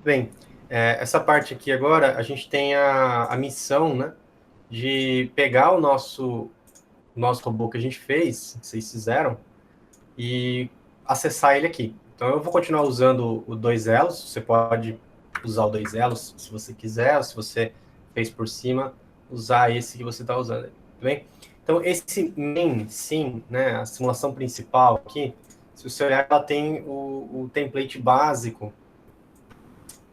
Bem, essa parte aqui agora, a gente tem a missão, né, de pegar o nosso robô que a gente fez, que vocês fizeram, e acessar ele aqui. Então eu vou continuar usando o dois elos, você pode usar o dois elos se você quiser, ou se você fez por cima, usar esse que você está usando. Tudo bem? Então esse main sim, né, a simulação principal aqui, se você olhar, ela tem o template básico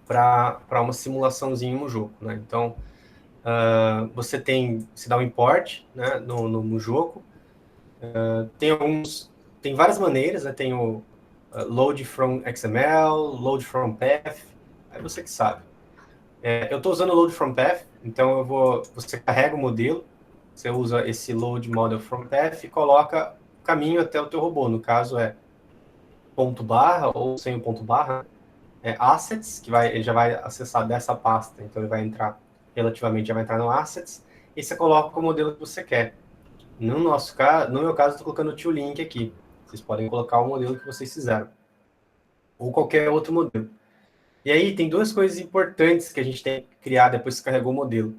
para uma simulaçãozinha no jogo, né? Então você se dá um import, né, no jogo. Tem várias maneiras, né? Tem o load from XML, load from path, aí você que sabe. Eu estou usando o load from path, então você carrega o modelo, você usa esse load model from path e coloca o caminho até o teu robô. No caso é ponto barra ou sem o ponto barra, assets, ele já vai acessar dessa pasta, então ele vai entrar já vai entrar no assets, e você coloca o modelo que você quer. No meu caso, eu estou colocando o tio link aqui. Vocês podem colocar o modelo que vocês fizeram. Ou qualquer outro modelo. E aí, tem duas coisas importantes que a gente tem que criar depois que carregou o modelo.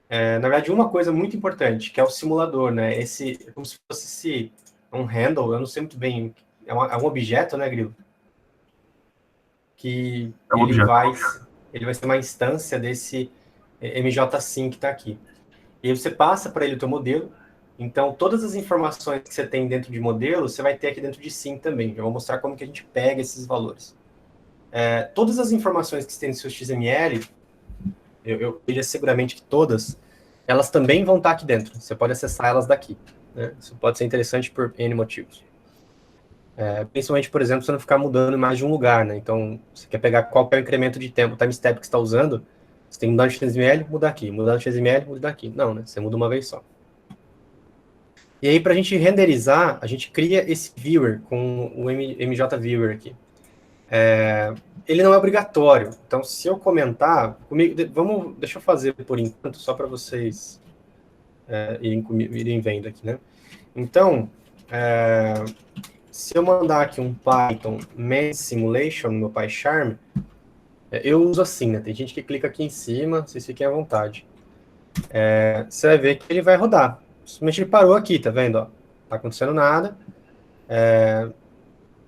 Na verdade, uma coisa muito importante, que é o simulador, né? É como se fosse um handle, eu não sei muito bem. É um objeto, né, Grilo? Que É um objeto. ele vai ser uma instância desse MJSim que está aqui. E aí você passa para ele o teu modelo. Então, todas as informações que você tem dentro de modelo, você vai ter aqui dentro de sim também. Eu vou mostrar como que a gente pega esses valores. Todas as informações que você tem no seu XML, eu diria seguramente que todas, elas também vão estar aqui dentro. Você pode acessar elas daqui. Né? Isso pode ser interessante por N motivos. Principalmente, por exemplo, você não ficar mudando em mais de um lugar. Né? Então, você quer pegar qual é o incremento de tempo, o time step que você está usando, você tem que mudar no XML, mudar aqui. Mudar no XML, mudar aqui. Não, né? Você muda uma vez só. E aí, para a gente renderizar, a gente cria esse viewer com o MJ Viewer aqui. Ele não é obrigatório. Então, se eu comentar, deixa eu fazer por enquanto, só para vocês irem vendo aqui, né? Então, se eu mandar aqui um Python main simulation no meu PyCharm, eu uso assim, né? Tem gente que clica aqui em cima, vocês fiquem à vontade. Você vai ver que ele vai rodar. Simplesmente ele parou aqui, tá vendo? Ó? Não tá acontecendo nada.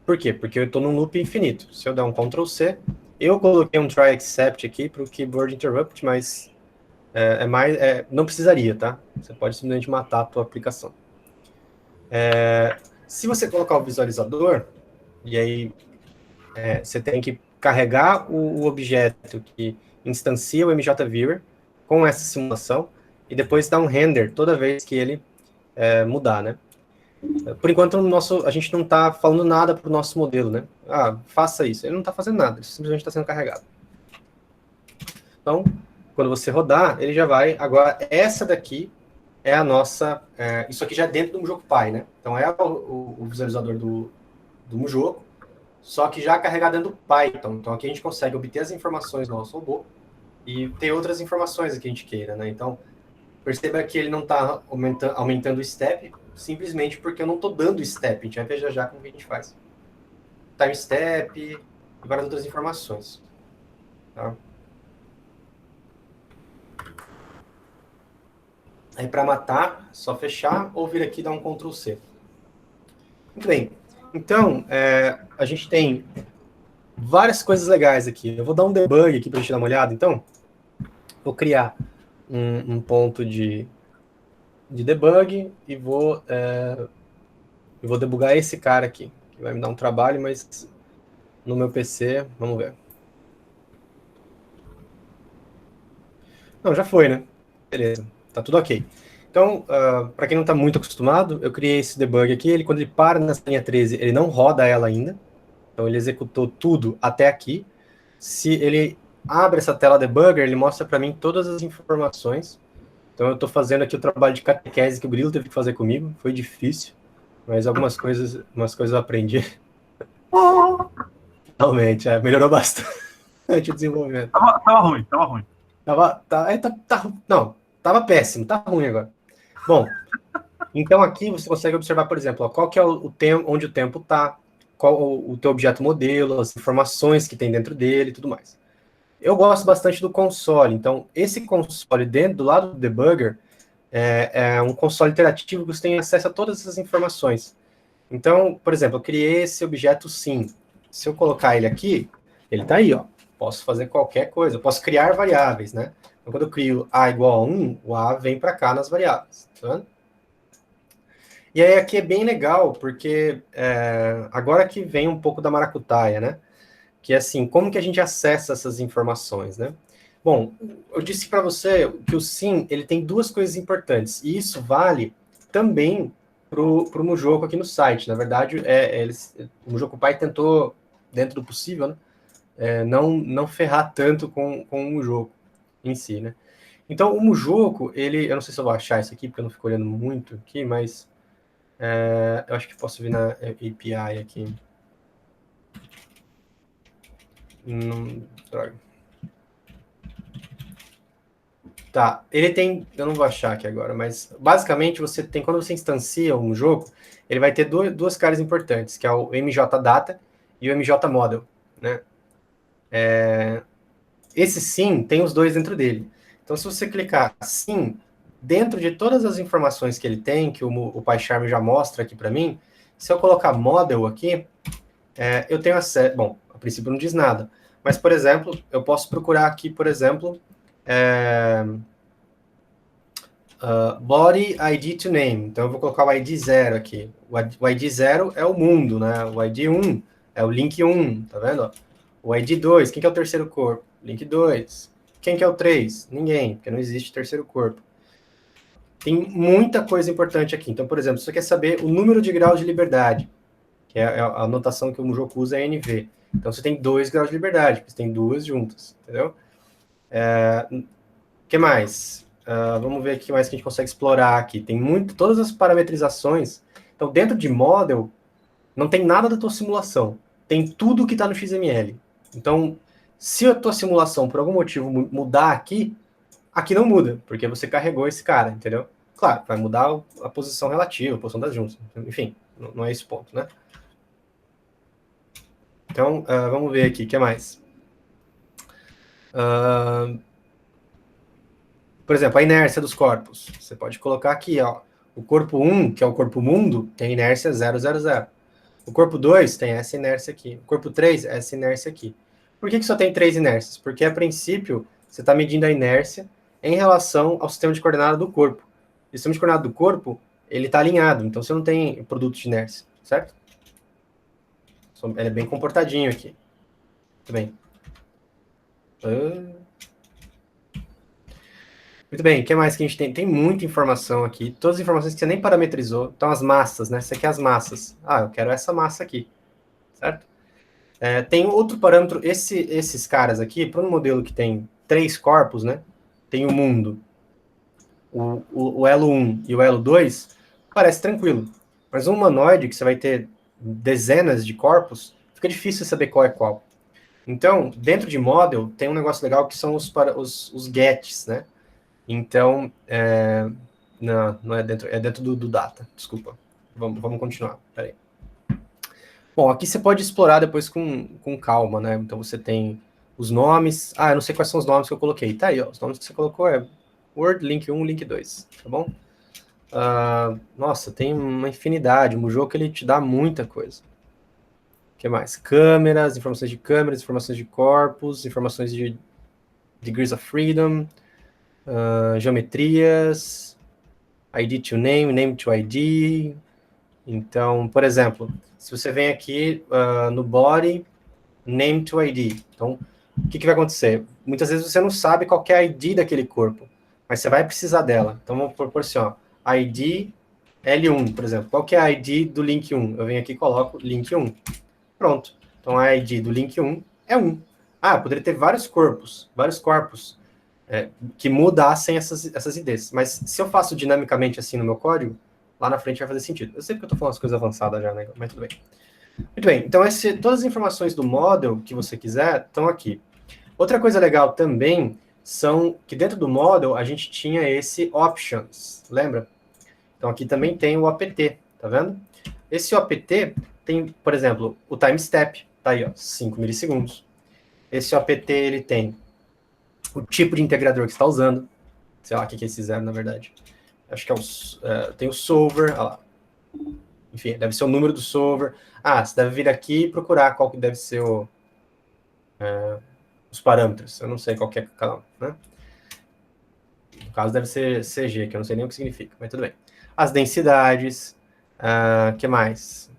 Por quê? Porque eu estou num loop infinito. Se eu der um Ctrl C, eu coloquei um try except aqui para o keyboard interrupt, mas não precisaria, tá? Você pode simplesmente matar a tua aplicação. Se você colocar o visualizador, e aí você tem que carregar o objeto que instancia o MJViewer com essa simulação e depois dar um render toda vez que ele mudar, né? Por enquanto, a gente não está falando nada para o nosso modelo, né? Faça isso. Ele não está fazendo nada, ele simplesmente está sendo carregado. Então, quando você rodar, ele já vai. Agora, essa daqui é a nossa. Isso aqui já é dentro do MuJoCo né? Então, é o visualizador do MuJoCo, só que já carregado dentro do Python. Então, aqui a gente consegue obter as informações do nosso robô e ter outras informações que a gente queira, né? Então, perceba que ele não está aumentando o step, simplesmente porque eu não estou dando step. A gente vai ver já como que a gente faz. Time step e várias outras informações. Tá? Aí para matar, só fechar ou vir aqui e dar um Ctrl C. Muito bem. Então, a gente tem várias coisas legais aqui. Eu vou dar um debug aqui para a gente dar uma olhada, então. Vou criar um ponto de debug e vou debugar esse cara aqui, que vai me dar um trabalho, mas no meu PC, vamos ver. Não, já foi, né? Beleza, tá tudo ok. Então, para quem não está muito acostumado, eu criei esse debug aqui, quando ele para nessa linha 13, ele não roda ela ainda, então ele executou tudo até aqui. Se ele abre essa tela debugger, ele mostra para mim todas as informações. Então eu estou fazendo aqui o trabalho de catequese que o Grilo teve que fazer comigo, foi difícil, mas umas coisas eu aprendi. Realmente, melhorou bastante o desenvolvimento. Tava ruim, tava ruim. Não, tava péssimo, tá ruim agora. Bom, então aqui você consegue observar, por exemplo, qual que é o tempo, onde o tempo está, qual o teu objeto modelo, as informações que tem dentro dele e tudo mais. Eu gosto bastante do console, então esse console dentro do lado do debugger é um console interativo que você tem acesso a todas essas informações. Então, por exemplo, eu criei esse objeto sim. Se eu colocar ele aqui, ele está aí, ó. Posso fazer qualquer coisa, eu posso criar variáveis, né? Então, quando eu crio A igual a 1, o A vem para cá nas variáveis, tá vendo? E aí aqui é bem legal, porque agora que vem um pouco da maracutaia, né? Que é assim, como que a gente acessa essas informações, né? Bom, eu disse para você que o sim, ele tem duas coisas importantes, e isso vale também para o Mujoco aqui no site. Na verdade, o Mujoco Pai tentou, dentro do possível, né, não ferrar tanto com o Mujoco em si, né? Então, o Mujoco, eu não sei se eu vou achar isso aqui, porque eu não fico olhando muito aqui, mas eu acho que posso vir na API aqui. Droga. Tá, ele tem, eu não vou achar aqui agora, mas basicamente você tem, quando você instancia um jogo, ele vai ter duas caras importantes, que é o MJData e o MJModel, né? Esse sim tem os dois dentro dele. Então, se você clicar sim, dentro de todas as informações que ele tem, que o PyCharm já mostra aqui para mim, se eu colocar model aqui, eu tenho acesso. Bom, a princípio não diz nada, mas, por exemplo, eu posso procurar aqui, por exemplo, body ID to name. Então, eu vou colocar o ID 0 aqui. O ID 0 é o mundo, né? O ID 1 é o link 1, tá vendo? O ID 2, quem que é o terceiro corpo? Link 2. Quem que é o 3? Ninguém, porque não existe terceiro corpo. Tem muita coisa importante aqui. Então, por exemplo, se você quer saber o número de graus de liberdade, que é a notação que o Mujoku usa é NV. Então, você tem 2 graus de liberdade, porque você tem duas juntas, entendeu? O que mais? Vamos ver o que mais que a gente consegue explorar aqui. Tem todas as parametrizações. Então, dentro de model, não tem nada da tua simulação. Tem tudo que está no XML. Então, se a tua simulação, por algum motivo, mudar aqui não muda, porque você carregou esse cara, entendeu? Claro, vai mudar a posição relativa, a posição das juntas. Enfim, não é esse o ponto, né? Então, vamos ver aqui, o que mais? Por exemplo, a inércia dos corpos. Você pode colocar aqui, ó, o corpo 1, que é o corpo mundo, tem inércia 000. O corpo 2 tem essa inércia aqui. O corpo 3, essa inércia aqui. Por que só tem 3 inércias? Porque, a princípio, você está medindo a inércia em relação ao sistema de coordenada do corpo. O sistema de coordenada do corpo, ele está alinhado, então você não tem produto de inércia, certo? Ele é bem comportadinho aqui. Muito bem. Muito bem, o que mais que a gente tem? Tem muita informação aqui, todas as informações que você nem parametrizou. Então, as massas, né? Você quer as massas. Eu quero essa massa aqui, certo? Tem outro parâmetro, esses caras aqui, para um modelo que tem 3 corpos, né? Tem o mundo, o elo 1 e o elo 2, parece tranquilo. Mas um humanoide, que você vai ter dezenas de corpos, fica difícil saber qual é qual. Então, dentro de model, tem um negócio legal que são os gets, né? Então, não é dentro, é dentro do data, desculpa. Vamos continuar, peraí. Bom, aqui você pode explorar depois com calma, né? Então você tem os nomes. Eu não sei quais são os nomes que eu coloquei. Tá aí, ó. Os nomes que você colocou é Word, Link 1, Link 2, tá bom? Nossa, tem uma infinidade. O jogo que ele te dá muita coisa. O que mais? Câmeras, informações de corpos, informações de degrees of freedom, geometrias, ID to name, name to ID. Então, por exemplo, se você vem aqui no body, name to ID. Então, o que vai acontecer? Muitas vezes você não sabe qual é a ID daquele corpo, mas você vai precisar dela. Então, vamos propor assim, ó, ID L1, por exemplo. Qual que é a ID do link 1? Eu venho aqui e coloco link 1. Pronto. Então, a ID do link 1 é 1. Eu poderia ter vários corpos que mudassem essas IDs. Mas se eu faço dinamicamente assim no meu código, lá na frente vai fazer sentido. Eu sei que eu estou falando as coisas avançadas já, né? Mas tudo bem. Muito bem, então todas as informações do model que você quiser estão aqui. Outra coisa legal também são que dentro do model a gente tinha esse options, lembra? Então aqui também tem o OPT, tá vendo? Esse OPT tem, por exemplo, o time step, tá aí, ó, 5 milissegundos. Esse OPT ele tem o tipo de integrador que você está usando, sei lá o que é esse zero, na verdade. Acho que tem o solver, olha lá. Enfim, deve ser o número do solver. Você deve vir aqui e procurar qual que deve ser os parâmetros. Eu não sei qual que é cada um, né? No caso, deve ser CG, que eu não sei nem o que significa, mas tudo bem. As densidades, que mais?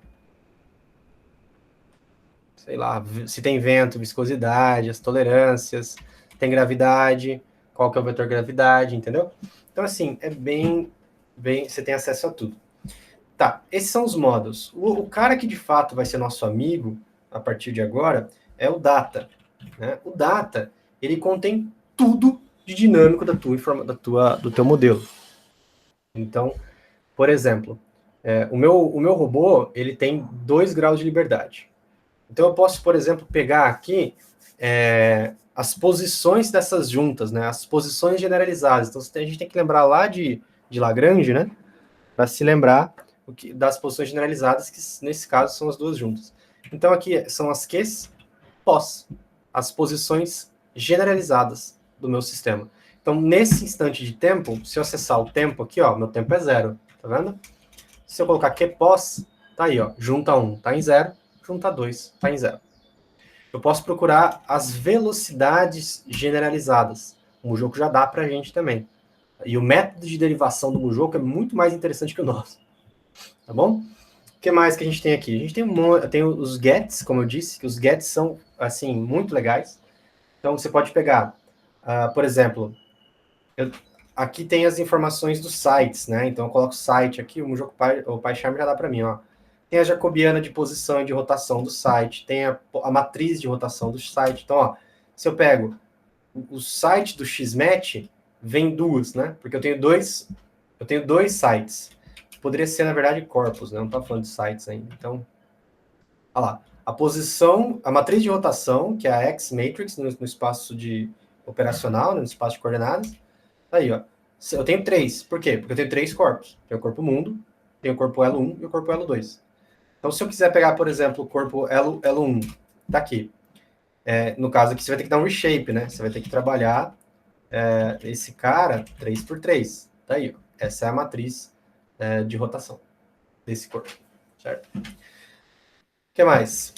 Sei lá, se tem vento, viscosidade, as tolerâncias, tem gravidade, qual que é o vetor gravidade, entendeu? Então, assim, é bem, você tem acesso a tudo. Tá, esses são os modos. O cara que de fato vai ser nosso amigo a partir de agora é o data. Né? O data, ele contém tudo de dinâmico do teu modelo. Então, por exemplo, o meu robô, ele tem 2 graus de liberdade. Então, eu posso, por exemplo, pegar aqui as posições dessas juntas, né? As posições generalizadas. Então, a gente tem que lembrar lá de Lagrange, né? Para se lembrar das posições generalizadas, que nesse caso são as duas juntas. Então, aqui são as Qs pós, as posições generalizadas do meu sistema. Então, nesse instante de tempo, se eu acessar o tempo aqui, ó, meu tempo é 0, tá vendo? Se eu colocar Q pós, tá aí, ó, junta 1, tá em 0, junta 2, tá em 0. Eu posso procurar as velocidades generalizadas. O Mujoco já dá pra gente também. E o método de derivação do Mujoco é muito mais interessante que o nosso. Tá bom? O que mais que a gente tem aqui? A gente tem os gets, como eu disse, que os gets são, assim, muito legais. Então, você pode pegar, por exemplo, aqui tem as informações dos sites, né? Então, eu coloco o site aqui, o PyCharm já dá para mim, ó. Tem a jacobiana de posição e de rotação do site, tem a matriz de rotação do site. Então, ó, se eu pego o site do XMAT, vem duas, né? Porque eu tenho dois sites. Poderia ser, na verdade, corpus, né? Não estou falando de sites ainda. Então, olha lá. A posição, a matriz de rotação, que é a X-matrix no espaço operacional, no espaço de coordenadas. Tá aí, ó. Eu tenho 3. Por quê? Porque eu tenho 3 corpos. Tenho o corpo mundo, tenho o corpo L1 e o corpo L2. Então, se eu quiser pegar, por exemplo, o corpo L1, tá aqui. No caso aqui, você vai ter que dar um reshape, né? Você vai ter que trabalhar esse cara 3 por 3. Tá aí, ó. Essa é a matriz de rotação desse corpo, certo? O que mais?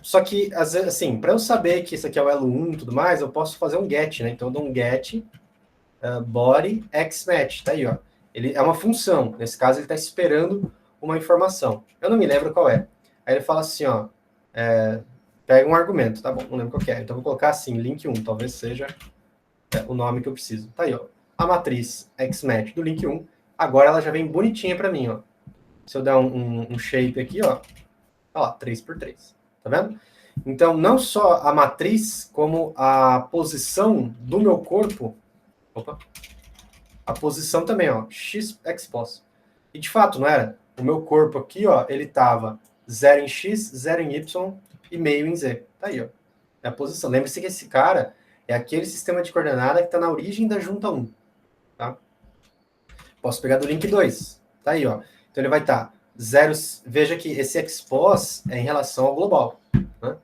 Só que, às vezes, assim, para eu saber que isso aqui é o L1 e tudo mais, eu posso fazer um get, né? Então, eu dou um get body xmatch, tá aí, ó. Ele é uma função. Nesse caso, ele está esperando uma informação. Eu não me lembro qual é. Aí ele fala assim, ó, pega um argumento, tá bom? Não lembro qual é. Então, eu vou colocar assim, link 1, talvez seja o nome que eu preciso. Tá aí, ó. A matriz xmatch do link 1, agora ela já vem bonitinha para mim, ó. Se eu der um shape aqui, ó, olha lá, 3 por 3. Tá vendo? Então, não só a matriz, como a posição do meu corpo. Opa! A posição também, ó, x expos. E de fato, não era? O meu corpo aqui, ó, ele tava 0 em x, 0 em y e meio em z. Tá aí, ó. É a posição. Lembre-se que esse cara é aquele sistema de coordenada que está na origem da junta 1. Tá? Posso pegar do link 2. Tá aí, ó. Então ele vai estar 0. Veja que esse expos é em relação ao global. Né?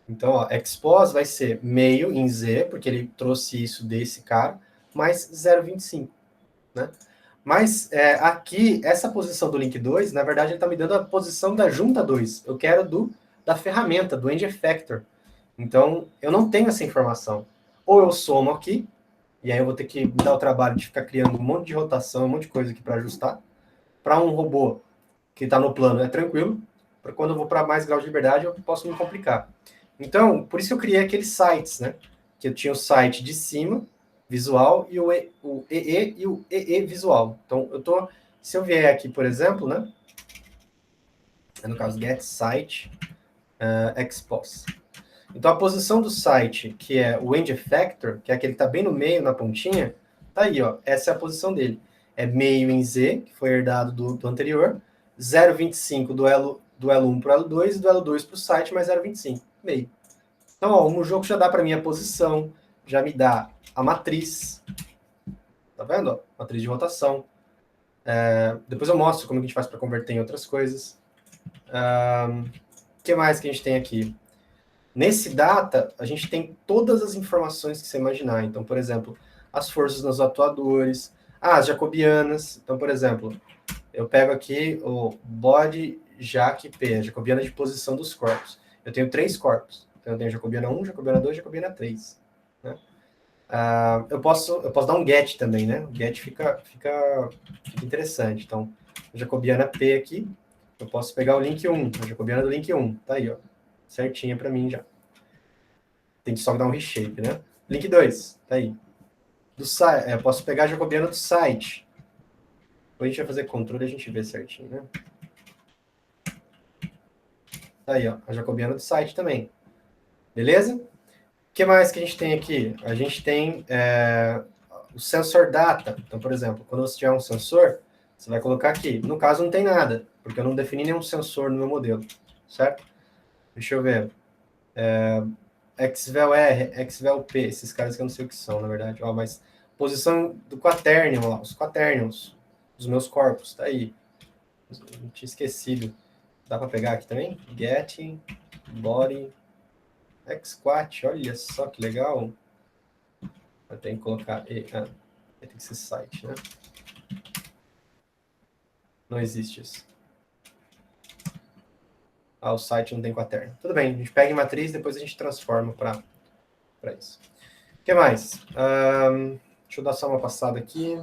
Então, ó, expos vai ser meio em z, porque ele trouxe isso desse cara, mais 0,25. Né? Mas aqui, essa posição do link 2, na verdade, ele está me dando a posição da junta 2. Eu quero da ferramenta, do end effector. Então, eu não tenho essa informação. Ou eu somo aqui, e aí eu vou ter que me dar o trabalho de ficar criando um monte de rotação, um monte de coisa aqui para ajustar. Para um robô que está no plano é tranquilo. Para quando eu vou para mais grau de liberdade, eu posso me complicar. Então, por isso que eu criei aqueles sites, né? Que eu tinha o site de cima, visual, e o EE e o EE visual. Então, se eu vier aqui, por exemplo, né? No caso, get site expos. Então, a posição do site, que é o end effector, que é aquele que está bem no meio, na pontinha, tá aí, ó. Essa é a posição dele. É meio em Z, que foi herdado do anterior, 0,25 do L1 para o L2 e do L2 para o site, mais 0,25, meio. Então, ó, o jogo já dá para mim a posição, já me dá a matriz. Tá vendo? Ó? Matriz de rotação. Depois eu mostro como a gente faz para converter em outras coisas. O que mais que a gente tem aqui? Nesse data, a gente tem todas as informações que você imaginar. Então, por exemplo, as forças nos atuadores, as jacobianas. Então, por exemplo, eu pego aqui o body jac P, a jacobiana de posição dos corpos. Eu tenho 3 corpos. Então, eu tenho jacobiana 1, jacobiana 2, jacobiana 3. Né? Eu posso dar um get também, né? O get fica interessante. Então, a jacobiana P aqui, eu posso pegar o link 1, a jacobiana do link 1. Tá aí, ó. Certinha para mim já. Tem que só dar um reshape, né? Link 2, tá aí. Eu posso pegar a jacobiana do site. Depois a gente vai fazer controle e a gente vê certinho, né? Tá aí, ó. A jacobiana do site também. Beleza? O que mais que a gente tem aqui? A gente tem o sensor data. Então, por exemplo, quando você tiver um sensor, você vai colocar aqui. No caso, não tem nada, porque eu não defini nenhum sensor no meu modelo, certo? Deixa eu ver. Xvel R, Xvel P, esses caras que eu não sei o que são, na verdade. Ó, mas posição do quaternion, ó, os quaternions dos meus corpos, tá aí. Não tinha esquecido. Dá para pegar aqui também? Getting, body, xquat, olha só que legal. Eu tenho que colocar... tem que ser site, né? Não existe isso. O site não tem quaterno. Tudo bem, a gente pega em matriz, depois a gente transforma para isso. O que mais? Deixa eu dar só uma passada aqui.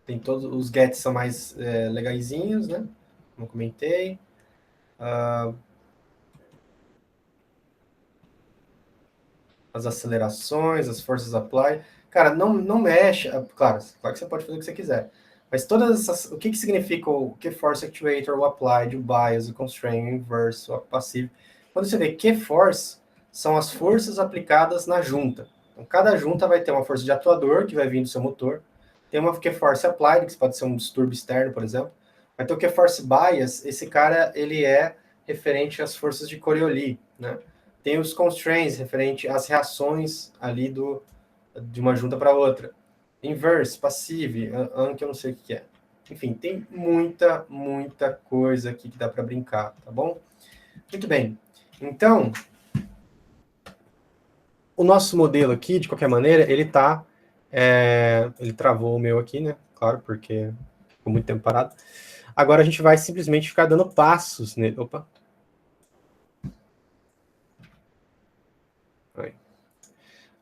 Tem todos os gets são mais legaisinhos, né? Como eu comentei. As acelerações, as forças apply. Cara, não mexe. Claro que você pode fazer o que você quiser. Mas todas essas. O que significa o que force actuator, o applied, o bias, o constraint, o inverse, o passive. Quando você vê que force, são as forças aplicadas na junta. Então, cada junta vai ter uma força de atuador, que vai vir do seu motor. Tem uma que force applied, que pode ser um distúrbio externo, por exemplo. Vai ter o que force bias, esse cara, ele é referente às forças de Coriolis, né? Tem os constraints, referente às reações ali de uma junta para outra. Inverse, passive, que eu não sei o que é. Enfim, tem muita coisa aqui que dá para brincar, tá bom? Muito bem. Então, o nosso modelo aqui, de qualquer maneira, ele tá... ele travou o meu aqui, né? Claro, porque ficou muito tempo parado. Agora a gente vai simplesmente ficar dando passos nele. Opa. Aí.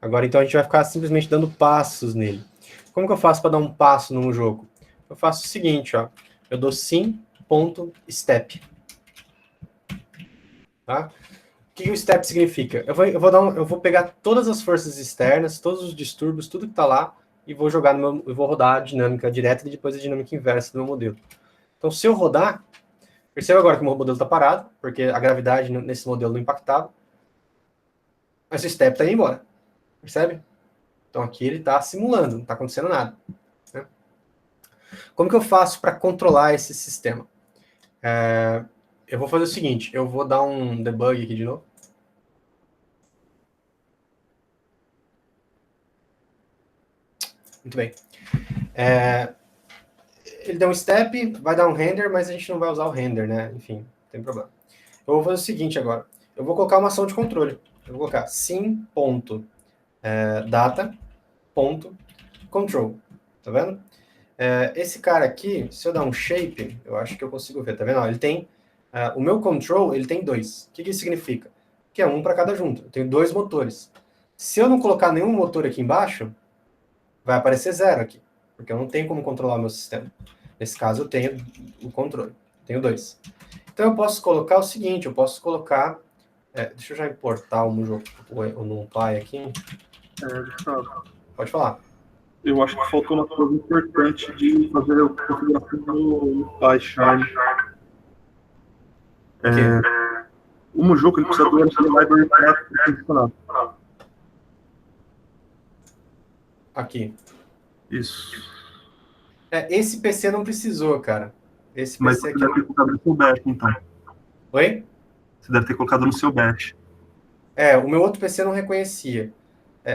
Agora, então, a gente vai ficar simplesmente dando passos nele. Como que eu faço para dar um passo num jogo? Eu faço o seguinte, ó. Eu dou sim.step. Tá? O que o step significa? Eu vou pegar todas as forças externas, todos os distúrbios, tudo que está lá, e vou jogar eu vou rodar a dinâmica direta e depois a dinâmica inversa do meu modelo. Então, se eu rodar, perceba agora que o meu modelo está parado, porque a gravidade nesse modelo não impactava. Mas o step está indo embora. Percebe? Então aqui ele está simulando, não está acontecendo nada. Né? Como que eu faço para controlar esse sistema? Eu vou fazer o seguinte, eu vou dar um debug aqui de novo. Muito bem. Ele deu um step, vai dar um render, mas a gente não vai usar o render, né? Enfim, não tem problema. Eu vou fazer o seguinte agora. Eu vou colocar uma ação de controle. Eu vou colocar sim.data.control. Tá vendo? Esse cara aqui, se eu dar um shape, eu acho que eu consigo ver, tá vendo? Ó, ele tem... o meu control, ele tem 2. O que isso significa? Que é um para cada junta. Eu tenho 2 motores. Se eu não colocar nenhum motor aqui embaixo, vai aparecer 0 aqui. Porque eu não tenho como controlar o meu sistema. Nesse caso, eu tenho o controle. Tenho 2. Então, eu posso colocar o seguinte, eu posso colocar... deixa eu já importar o NumPy aqui. Pode falar. Eu acho que faltou uma coisa importante de fazer a configuração do PyCharm. O Mujoco ele precisa do library path funcionar. Aqui. Isso. Esse PC não precisou, cara. Esse Mas PC você deve ter colocado no seu batch, então. Oi? Você deve ter colocado no seu batch. O meu outro PC não reconhecia.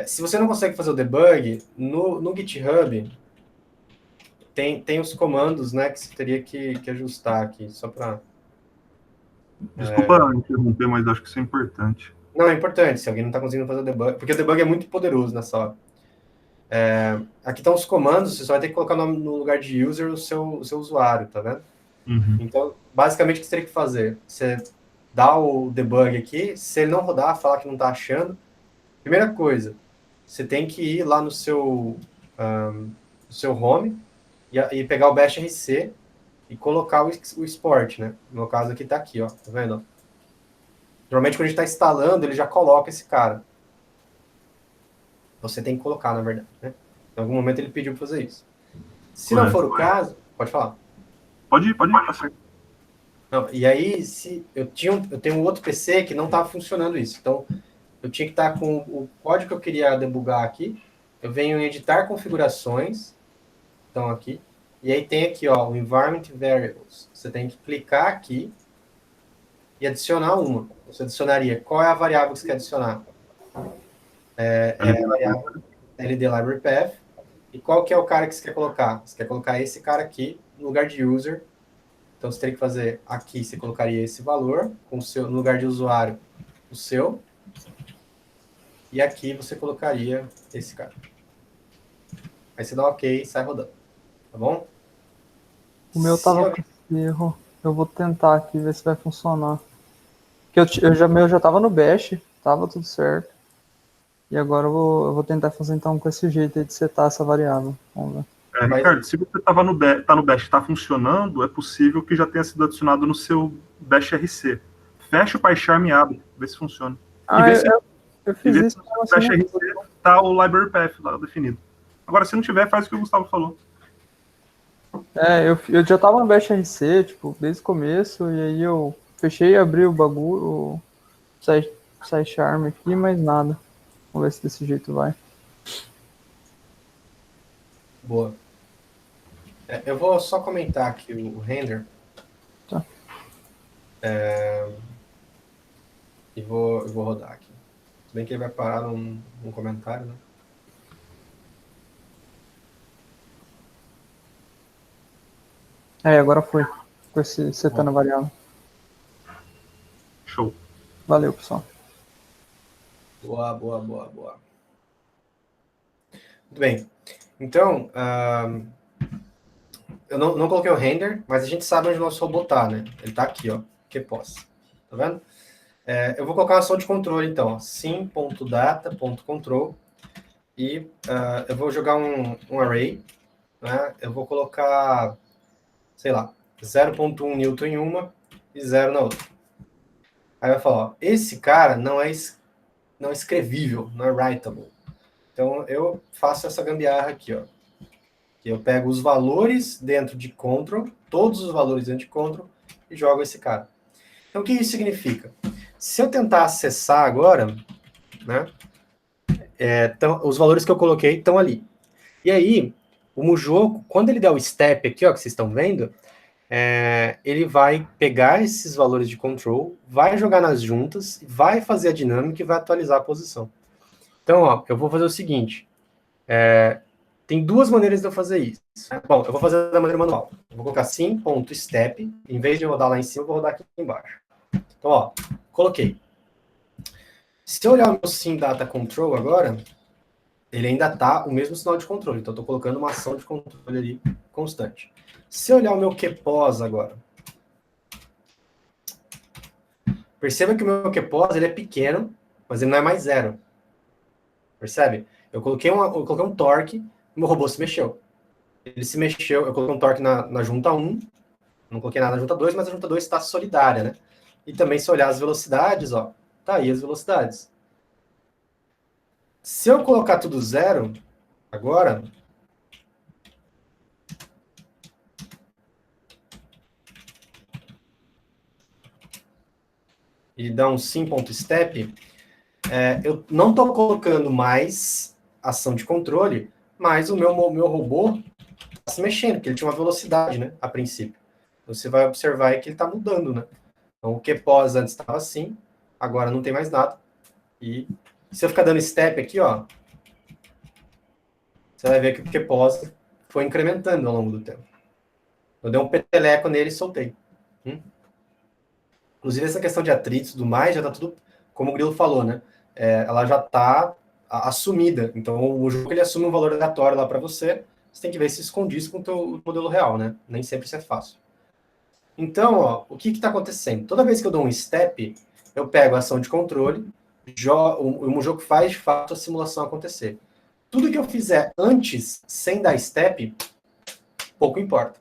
Se você não consegue fazer o debug, no GitHub, tem os comandos, né, que você teria que ajustar aqui, só para... Desculpa interromper, mas acho que isso é importante. Não, é importante, se alguém não está conseguindo fazer o debug, porque o debug é muito poderoso nessa hora. Aqui estão os comandos, você só vai ter que colocar no lugar de user o seu usuário, tá vendo? Uhum. Então, basicamente, o que você teria que fazer? Você dá o debug aqui, se ele não rodar, falar que não está achando, primeira coisa, você tem que ir lá no seu home e pegar o Bash RC e colocar o export, né? No meu caso aqui está aqui, ó, tá vendo? Normalmente, quando a gente está instalando, ele já coloca esse cara. Você tem que colocar, na verdade, né? Em algum momento ele pediu para fazer isso. Se não for o caso, pode falar. Pode ir, tá certo. Não, e aí, se eu tenho um outro PC que não estava funcionando isso. Então, eu tinha que estar com o código que eu queria debugar aqui. Eu venho em editar configurações. Então, aqui. E aí tem aqui, ó, o Environment Variables. Você tem que clicar aqui e adicionar uma. Você adicionaria. Qual é a variável que você quer adicionar? É a variável LD Library Path. E qual que é o cara que você quer colocar? Você quer colocar esse cara aqui no lugar de user. Então, você teria que fazer aqui, você colocaria esse valor, no lugar de usuário, o seu. E aqui você colocaria esse cara. Aí você dá OK e sai rodando. Tá bom? O meu tava com esse erro. Eu vou tentar aqui, ver se vai funcionar. Porque meu já tava no Bash, tava tudo certo. E agora eu vou tentar fazer então com esse jeito aí de setar essa variável. Vamos ver. Ricardo, se você tá no Bash, está funcionando, é possível que já tenha sido adicionado no seu Bash RC. Fecha o PyCharm e abre, vê se funciona. Eu fiz isso. No Bash RC tá o library path lá definido. Agora, se não tiver, faz o que o Gustavo falou. Eu já tava no Bash RC, tipo, desde o começo, e aí eu fechei e abri o bagulho, o PyCharm aqui, mas nada. Vamos ver se desse jeito vai. Boa. Eu vou só comentar aqui o render. Tá. E vou rodar aqui. Se bem que ele vai parar num comentário, né? Agora foi. Com esse setando a variável. Show. Valeu, pessoal. Boa. Muito bem. Então, eu não coloquei o render, mas a gente sabe onde o nosso robô tá, né? Ele tá aqui, ó. QPOS. Tá vendo? Eu vou colocar uma ação de controle, então. sim.data.control e eu vou jogar um array, né? Eu vou colocar, sei lá, 0.1 newton em uma e 0 na outra. Aí vai falar, ó, esse cara não é escrevível, não é writable. Então, eu faço essa gambiarra aqui, ó. Que eu pego os valores dentro de control, todos os valores dentro de control, e jogo esse cara. Então, o que isso significa? Se eu tentar acessar agora, né, então, os valores que eu coloquei estão ali. E aí, o Mujoco, quando ele der o step aqui, ó, que vocês estão vendo, ele vai pegar esses valores de control, vai jogar nas juntas, vai fazer a dinâmica e vai atualizar a posição. Então, ó, eu vou fazer o seguinte. Tem duas maneiras de eu fazer isso. Bom, eu vou fazer da maneira manual. Eu vou colocar sim.step, em vez de rodar lá em cima, eu vou rodar aqui embaixo. Então, ó, coloquei. Se eu olhar o meu sim data control agora, ele ainda tá o mesmo sinal de controle. Então, eu tô colocando uma ação de controle ali constante. Se eu olhar o meu QPOS agora, perceba que o meu QPOS ele é pequeno, mas ele não é mais zero. Percebe? Eu coloquei um torque, o meu robô se mexeu. Ele se mexeu, eu coloquei um torque na junta 1, não coloquei nada na junta 2, mas a junta 2 está solidária, né? E também, se olhar as velocidades, ó, tá aí as velocidades. Se eu colocar tudo zero, agora, e dar um sim.step, eu não estou colocando mais ação de controle, mas o meu robô está se mexendo, porque ele tinha uma velocidade, né, a princípio. Você vai observar que ele está mudando, né? Então, o QPOS antes estava assim, agora não tem mais nada. E se eu ficar dando step aqui, ó, você vai ver que o QPOS foi incrementando ao longo do tempo. Eu dei um peteleco nele e soltei. Inclusive, essa questão de atritos e tudo mais, já tá tudo, como o Grilo falou, né? Ela já tá assumida. Então, o jogo ele assume um valor aleatório lá para você. Você tem que ver se esconde com o teu modelo real, né? Nem sempre isso é fácil. Então, ó, o que está acontecendo? Toda vez que eu dou um step, eu pego a ação de controle, o jogo faz, de fato, a simulação acontecer. Tudo que eu fizer antes, sem dar step, pouco importa.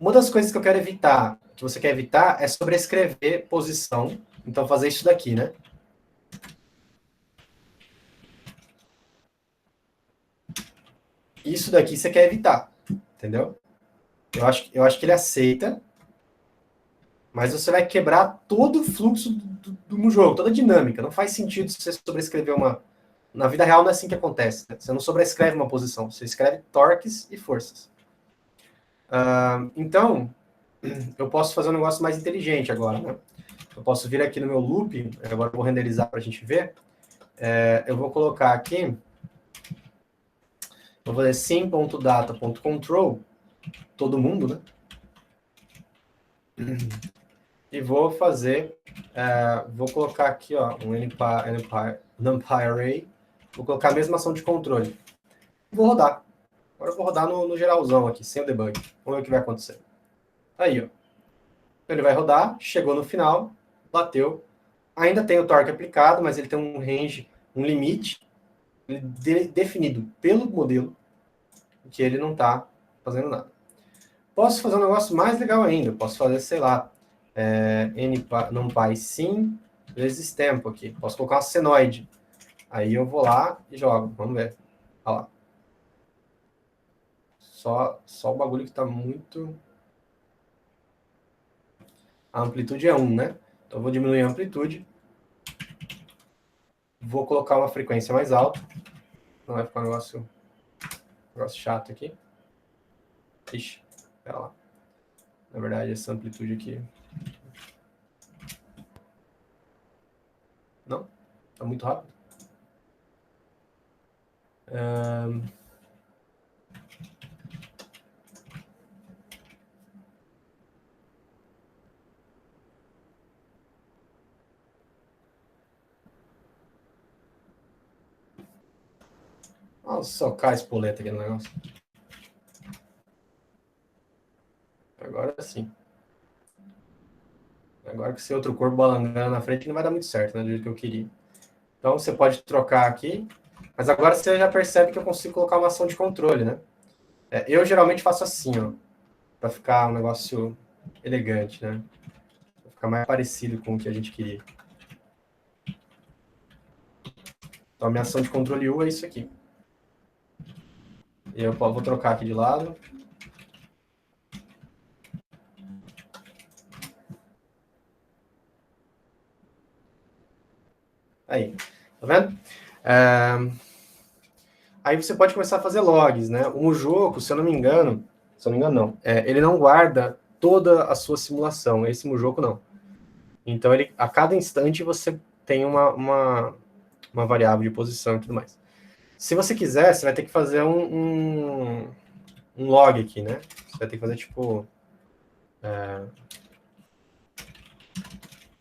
Uma das coisas que eu quero evitar, que você quer evitar, é sobrescrever posição. Então, fazer isso daqui, né? Isso daqui você quer evitar, entendeu? Eu acho que ele aceita, mas você vai quebrar todo o fluxo do jogo, toda a dinâmica. Não faz sentido você sobrescrever uma... Na vida real não é assim que acontece. Né? Você não sobrescreve uma posição, você escreve torques e forças. Então, eu posso fazer um negócio mais inteligente agora, né? Eu posso vir aqui no meu loop, agora eu vou renderizar para a gente ver. Eu vou colocar aqui, vou fazer sim.data.control, todo mundo, né? E vou fazer, vou colocar aqui, ó, um NumPy Array, vou colocar a mesma ação de controle. Vou rodar. Agora eu vou rodar no geralzão aqui, sem o debug. Vamos ver o que vai acontecer. Aí, ó. Então ele vai rodar, chegou no final, bateu. Ainda tem o torque aplicado, mas ele tem um range, um limite definido pelo modelo, que ele não está fazendo nada. Posso fazer um negócio mais legal ainda. Posso fazer, sei lá, NumPy sim vezes tempo aqui. Posso colocar uma senoide. Aí eu vou lá e jogo. Vamos ver. Olha lá. Só o bagulho que está muito... A amplitude é 1, né? Então eu vou diminuir a amplitude. Vou colocar uma frequência mais alta. Não vai ficar um negócio chato aqui. Ixi, pera lá. Na verdade, essa amplitude aqui... Não? Tá muito rápido. Vou socar a espoleta aqui no negócio. Agora sim. Agora que esse outro corpo balangando na frente não vai dar muito certo, né? Do jeito que eu queria. Então você pode trocar aqui. Mas agora você já percebe que eu consigo colocar uma ação de controle, né? Eu geralmente faço assim, ó. Pra ficar um negócio elegante, né? Pra ficar mais parecido com o que a gente queria. Então a minha ação de controle U é isso aqui. E eu vou trocar aqui de lado. Aí, tá vendo? Aí você pode começar a fazer logs, né? O Mujoco, se eu não me engano não, ele não guarda toda a sua simulação, esse Mujoco não. Então, a cada instante você tem uma variável de posição e tudo mais. Se você quiser, você vai ter que fazer um log aqui, né? Você vai ter que fazer, tipo...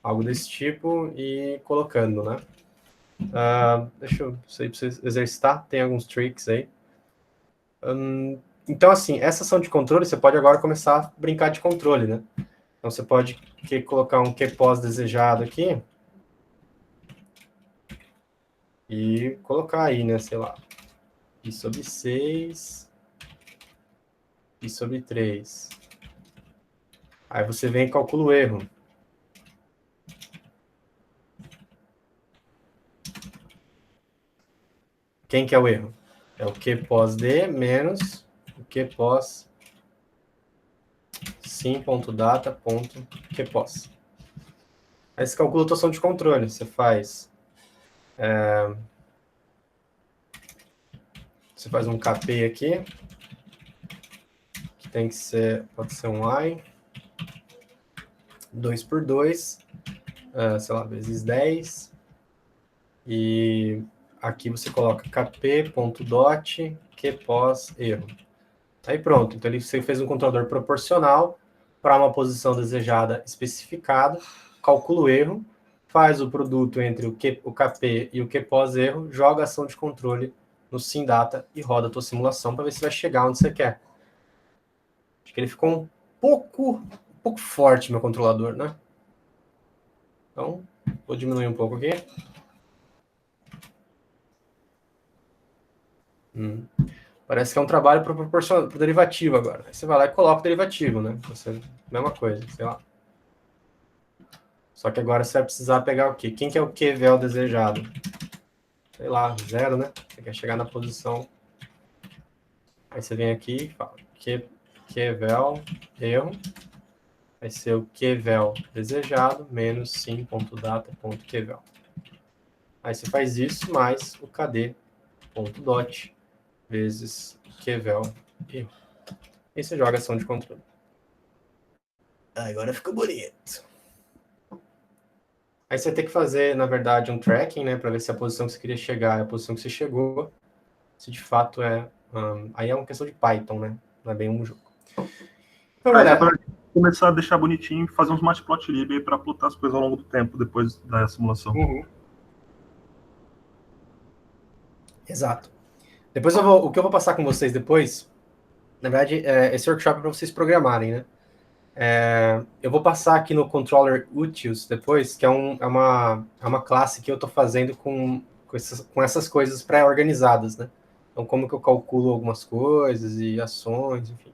algo desse tipo e colocando, né? Deixa eu sei para você exercitar, tem alguns tricks aí. Então, assim, essa ação de controle, você pode agora começar a brincar de controle, né? Então, você pode colocar um QPOS desejado aqui e colocar aí, né, sei lá, pi sobre 6, pi sobre 3. Aí você vem e calcula o erro. Quem que é o erro? É o QPOS-D menos o QPOS sim.data.QPOS. Aí você calcula a tua ação de controle. Você faz... Você faz um KP aqui, que tem que ser... Pode ser um I. 2 por 2, sei lá, vezes 10. E aqui você coloca kp.dot QPOS erro. Aí pronto, então você fez um controlador proporcional para uma posição desejada especificada, calcula o erro, faz o produto entre o KP e o Q pós-erro, joga a ação de controle no SimData e roda a tua simulação para ver se vai chegar onde você quer. Acho que ele ficou um pouco forte, meu controlador, né? Então, vou diminuir um pouco aqui. Parece que é um trabalho para derivativo agora. Aí você vai lá e coloca o derivativo, né? Mesma coisa, sei lá. Só que agora você vai precisar pegar o quê? Quem que é o QVL desejado? Sei lá, 0, né? Você quer chegar na posição. Aí você vem aqui e fala QVL, erro. Vai ser o QVL desejado menos sim.data.QVL. Aí você faz isso mais o KD.dot vezes QVL erro. E você joga ação de controle. Agora ficou bonito. Aí você vai ter que fazer, na verdade, um tracking, né, para ver se a posição que você queria chegar é a posição que você chegou. Se de fato é... aí é uma questão de Python, né? Não é bem um jogo. Então, Aí dá pra começar a deixar bonitinho e fazer uns matplotlib aí para plotar as coisas ao longo do tempo, depois da simulação. Exato. Depois o que eu vou passar com vocês depois, na verdade, esse workshop é para vocês programarem, né? Eu vou passar aqui no controller utils depois, que é uma classe que eu estou fazendo com essas coisas pré-organizadas, né? Então, como que eu calculo algumas coisas e ações, enfim.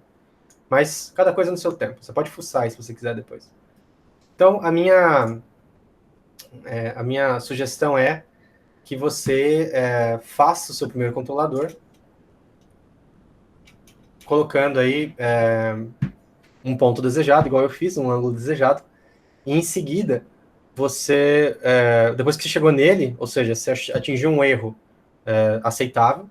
Mas cada coisa no seu tempo. Você pode fuçar se você quiser depois. Então, a minha sugestão é que você faça o seu primeiro controlador, colocando aí um ponto desejado, igual eu fiz, um ângulo desejado, e em seguida, você, depois que você chegou nele, ou seja, você atingiu um erro aceitável,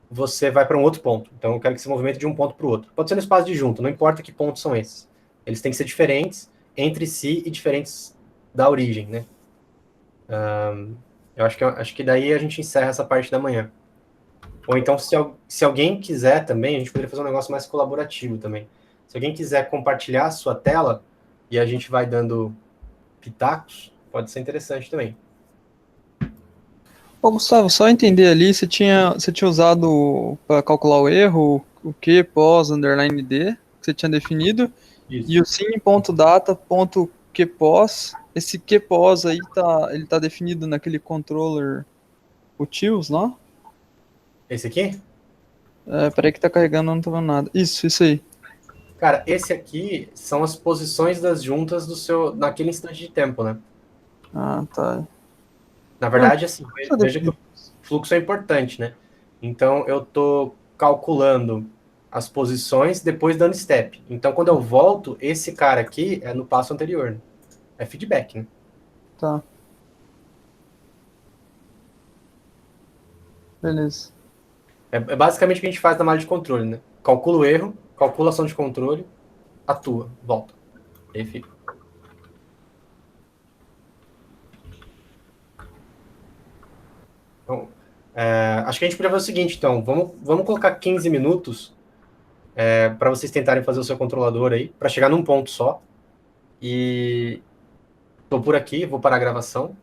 você vai para um outro ponto. Então, eu quero que você movimente de um ponto para o outro. Pode ser no espaço de junto, não importa que pontos são esses. Eles têm que ser diferentes entre si e diferentes da origem, né? Eu acho que daí a gente encerra essa parte da manhã. Ou então, se alguém quiser também, a gente poderia fazer um negócio mais colaborativo também. Se alguém quiser compartilhar a sua tela e a gente vai dando pitacos, pode ser interessante também. Ô, Gustavo, só entender ali, você tinha usado para calcular o erro, o Q, pós, underline D, que você tinha definido, Isso. e o sim.data.qpos, esse qpos aí ele tá definido naquele controller utils, não? Esse aqui? Peraí que tá carregando, eu não tô vendo nada. Isso aí. Cara, esse aqui são as posições das juntas naquele instante de tempo, né? Ah, tá. Na verdade, assim, veja que o fluxo é importante, né? Então, eu tô calculando as posições, depois dando step. Então, quando eu volto, esse cara aqui é no passo anterior, né? É feedback, né? Tá. Beleza. É basicamente o que a gente faz na malha de controle, né? Calcula o erro, calcula a ação de controle, atua, volta. E aí fica. Então, acho que a gente podia fazer o seguinte, então. Vamos colocar 15 minutos para vocês tentarem fazer o seu controlador aí, para chegar num ponto só. E tô por aqui, vou parar a gravação.